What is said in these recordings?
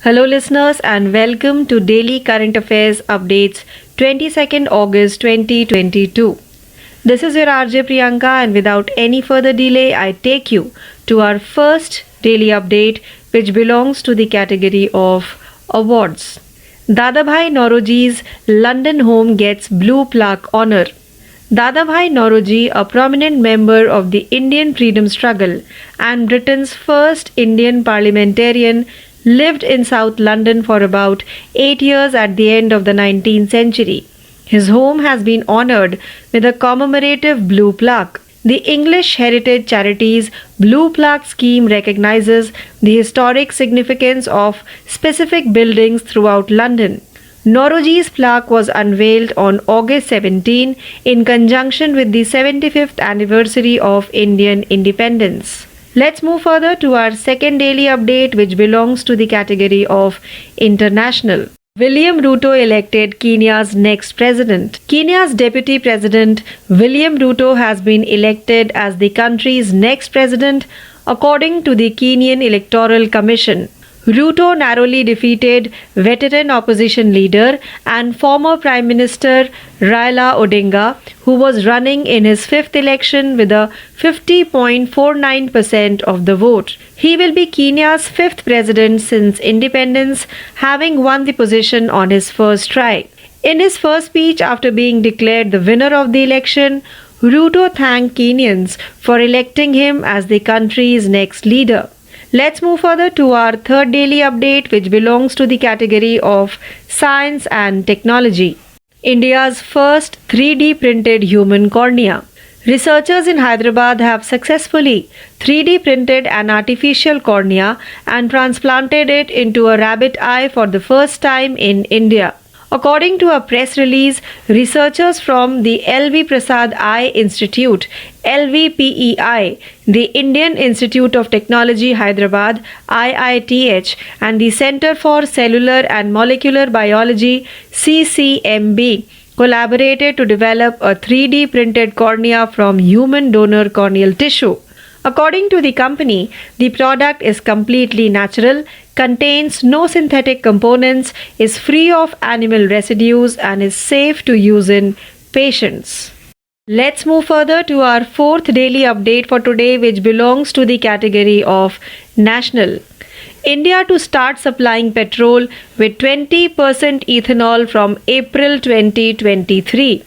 Hello, listeners, and welcome to Daily Current Affairs Updates 22nd August 2022. This is your RJ Priyanka, and without any further delay, I take you to our first daily update, which belongs to the category of awards. Dadabhai Nauroji's London home gets Blue Plaque honor. Dadabhai Nauroji, a prominent member of the Indian freedom struggle and Britain's first Indian parliamentarian, lived in South London for about 8 years at the end of the 19th century. His home has been honoured with a commemorative blue plaque. The English Heritage Charities Blue Plaque scheme recognizes the historic significance of specific buildings throughout London. Nauroji's plaque was unveiled on August 17 in conjunction with the 75th anniversary of Indian independence. Let's move further to our second daily update, which belongs to the category of international. William Ruto elected Kenya's next president. Kenya's deputy president William Ruto has been elected as the country's next president according to the Kenyan Electoral Commission. Ruto narrowly defeated veteran opposition leader and former Prime Minister Raila Odinga, who was running in his fifth election with a 50.49% of the vote. He will be Kenya's fifth president since independence, having won the position on his first try. In his first speech after being declared the winner of the election, Ruto thanked Kenyans for electing him as the country's next leader. Let's move further to our third daily update, which belongs to the category of science and technology. India's first 3D printed human cornea. Researchers in Hyderabad have successfully 3D printed an artificial cornea and transplanted it into a rabbit eye for the first time in India. According to a press release, researchers from the LV Prasad Eye Institute, LVPEI, the Indian Institute of Technology Hyderabad, IITH, and the Center for Cellular and Molecular Biology, CCMB, collaborated to develop a 3D printed cornea from human donor corneal tissue. According to the company, the product is completely natural, contains no synthetic components, is free of animal residues, and is safe to use in patients. Let's move further to our fourth daily update for today, which belongs to the category of national. India to start supplying petrol with 20% ethanol from April 2023.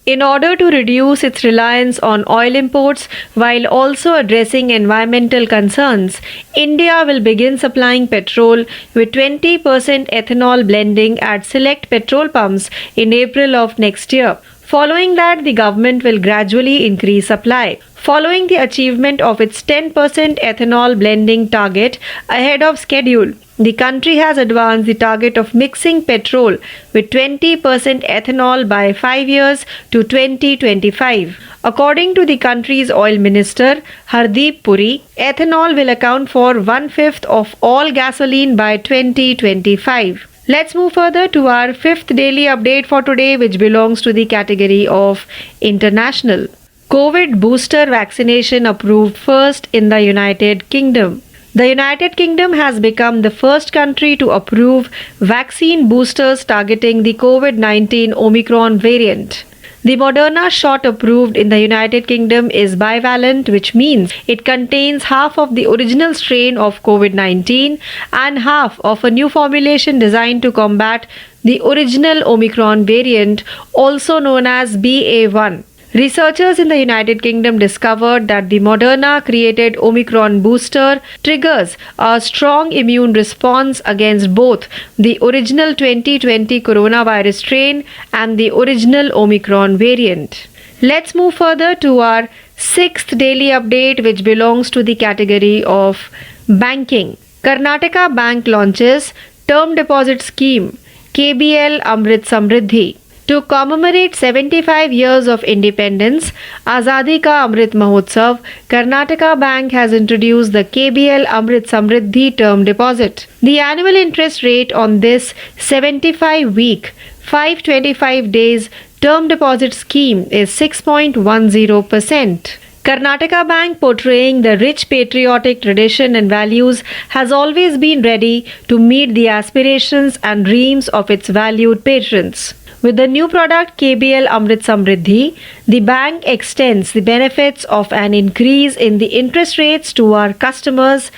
In order to reduce its reliance on oil imports while also addressing environmental concerns, India will begin supplying petrol with 20% ethanol blending at select petrol pumps in April of next year. Following that, the government will gradually increase supply. Following the achievement of its 10% ethanol blending target ahead of schedule, the country has advanced the target of mixing petrol with 20% ethanol by 5 years to 2025. According to the country's oil minister, Hardeep Puri, ethanol will account for 1/5 of all gasoline by 2025. Let's move further to our fifth daily update for today, which belongs to the category of international. COVID booster vaccination approved first in the United Kingdom. The United Kingdom has become the first country to approve vaccine boosters targeting the COVID-19 Omicron variant. The Moderna shot approved in the United Kingdom is bivalent, which means it contains half of the original strain of COVID-19 and half of a new formulation designed to combat the original Omicron variant, also known as BA.1. Researchers in the United Kingdom discovered that the Moderna created Omicron booster triggers a strong immune response against both the original 2020 coronavirus strain and the original Omicron variant. Let's move further to our sixth daily update, which belongs to the category of banking. Karnataka Bank launches term deposit scheme KBL Amrit Samriddhi. To commemorate 75 years of independence, Azadi Ka Amrit Mahotsav, Karnataka Bank has introduced the KBL Amrit Samriddhi term deposit. The annual interest rate on this 75-week, 525 days term deposit scheme is 6.10%. Karnataka Bank, portraying the rich patriotic tradition and values, has always been ready to meet the aspirations and dreams of its valued patrons. With the new product KBL Amrit Samriddhi, the bank extends the benefits of an increase in the interest rates to our customers,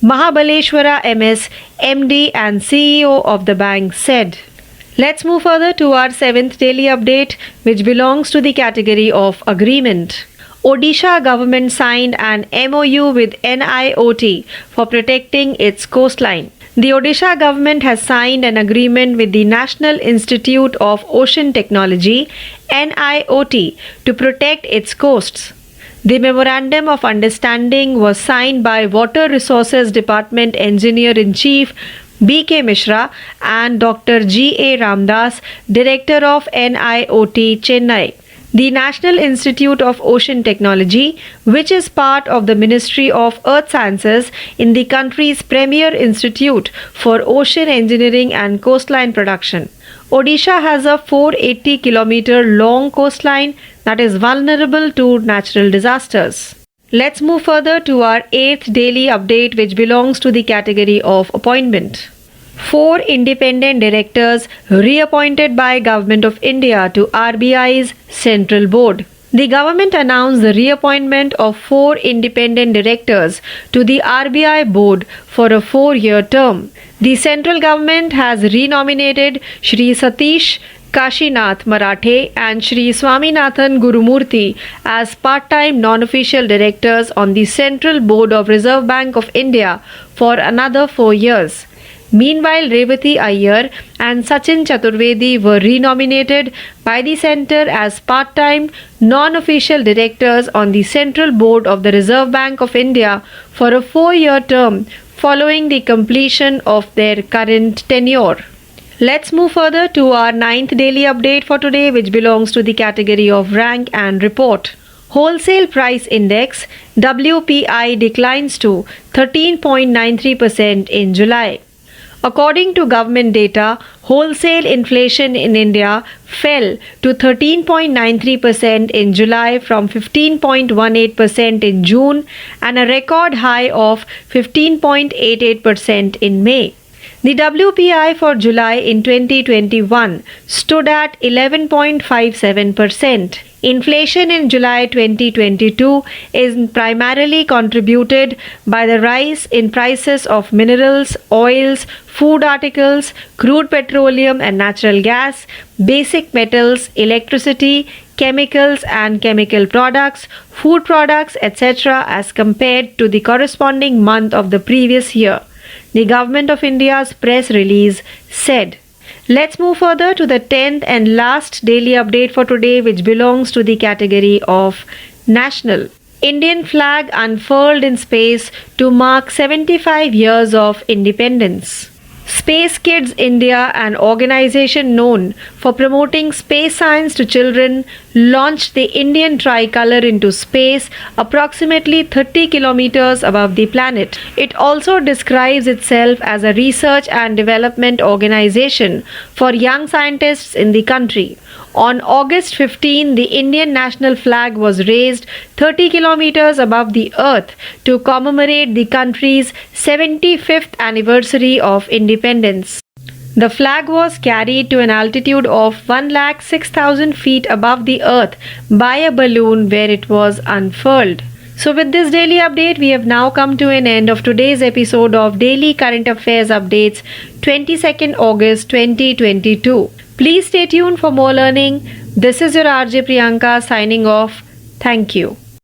Mahabaleshwara MS, MD and CEO of the bank said. Let's move further to our 7th daily update, which belongs to the category of agreement. Odisha government signed an MOU with NIOT for protecting its coastline. The Odisha government has signed an agreement with the National Institute of Ocean Technology (NIOT) to protect its coasts. The memorandum of understanding was signed by Water Resources Department Engineer in Chief B.K. Mishra and Dr. G.A. Ramdas, Director of NIOT Chennai. The National Institute of Ocean Technology, which is part of the Ministry of Earth Sciences, in the country's premier institute for ocean engineering and coastline production. Odisha has a 480-kilometer long coastline that is vulnerable to natural disasters. Let's move further to our 8th daily update, which belongs to the category of appointment. 4 independent directors reappointed by Government of India to RBI's Central Board. The government announced the reappointment of 4 independent directors to the RBI board for a 4-year term. The central government has renominated Shri Satish Kashinath Marathe and Shri Swaminathan Gurumurthy as part-time non-official directors on the Central Board of Reserve Bank of India for another 4 years. Meanwhile, Revati Iyer and Sachin Chaturvedi were renominated by the centre as part-time non-official directors on the Central Board of the Reserve Bank of India for a 4-year term following the completion of their current tenure. Let's move further to our 9th daily update for today, which belongs to the category of rank and report. Wholesale Price Index WPI declines to 13.93% in July. According to government data, wholesale inflation in India fell to 13.93% in July from 15.18% in June and a record high of 15.88% in May. The WPI for July in 2021 stood at 11.57%. Inflation in July 2022 is primarily contributed by the rise in prices of minerals, oils, food articles, crude petroleum and natural gas, basic metals, electricity, chemicals and chemical products, food products, etc. as compared to the corresponding month of the previous year, the Government of India's press release said. Let's move further to the 10th and last daily update for today, which belongs to the category of national. Indian flag unfurled in space to mark 75 years of independence. Space Kids India, an organization known for promoting space science to children, launched the Indian tricolour into space approximately 30 kilometers above the planet. It also describes itself as a research and development organization for young scientists in the country. On August 15, the Indian national flag was raised 30 kilometers above the earth to commemorate the country's 75th anniversary of independence. The flag was carried to an altitude of 106,000 feet above the earth by a balloon where it was unfurled. So with this daily update, we have now come to an end of today's episode of Daily Current Affairs Updates, 22nd August 2022. Please stay tuned for more learning. This is your RJ Priyanka signing off. Thank you.